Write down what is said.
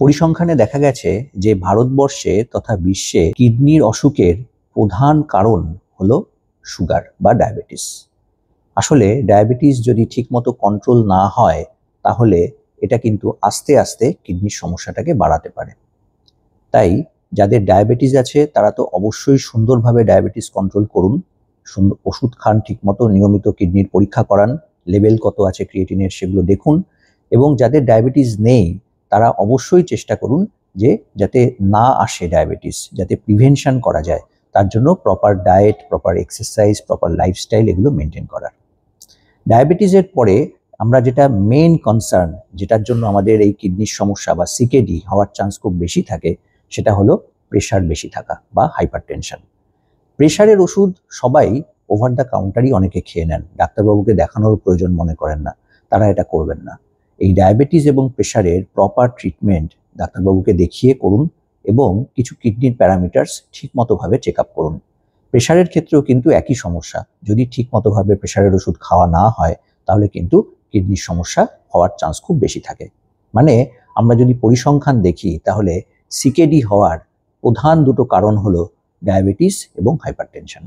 পরিসংখ্যানে দেখা গেছে যে ভারতবর্ষে তথা বিশ্বে কিডনির অসুখের প্রধান কারণ হলো সুগার বা ডায়াবেটিস। আসলে ডায়াবেটিস যদি ঠিকমতো কন্ট্রোল না হয় তাহলে এটা কিন্তু আস্তে আস্তে কিডনির সমস্যাটাকে বাড়াতে পারে। তাই যাদের ডায়াবেটিস আছে তারা তো অবশ্যই সুন্দরভাবে ডায়াবেটিস কন্ট্রোল করুন, সুন্দর ওষুধ খান, ঠিকমতো নিয়মিত কিডনির পরীক্ষা করান, লেভেল কত আছে ক্রিয়েটিনের সেগুলো দেখুন। এবং যাদের ডায়াবেটিস নেই তারা অবশ্যই চেষ্টা করুন যে যাতে না আসে ডায়াবেটিস, যাতে প্রিভেনশন করা যায়, তার জন্য proper diet, proper exercise, proper lifestyle এগুলো মেনটেন করার। ডায়াবেটিসের পরে আমরা যেটা মেইন কনসার্ন, যেটার জন্য আমাদের এই কিডনির সমস্যা বা সিকেডি হওয়ার চান্স খুব বেশি থাকে, সেটা হলো প্রেশার বেশি থাকা বা হাইপারটেনশন। প্রেশারের ওষুধ সবাই ওভার দ্য কাউন্টারই অনেকে খেয়ে নেন, ডাক্তারবাবুকে দেখানোর প্রয়োজন মনে করেন না, তারা এটা করবেন না। এই ডায়াবেটিস এবং প্রেশারের প্রপার ট্রিটমেন্ট ডাক্তারবাবুকে দেখিয়ে করুন এবং কিছু কিডনির প্যারামিটার্স ঠিকমতোভাবে চেক আপ করুন। প্রেশারের ক্ষেত্রেও কিন্তু একই সমস্যা, যদি ঠিকমতোভাবে প্রেশারের ওষুধ খাওয়া না হয় তাহলে কিন্তু কিডনির সমস্যা হওয়ার চান্স খুব বেশি থাকে। মানে আমরা যদি পরিসংখ্যান দেখি তাহলে সিকেডি হওয়ার প্রধান দুটো কারণ হলো ডায়াবেটিস এবং হাইপারটেনশন।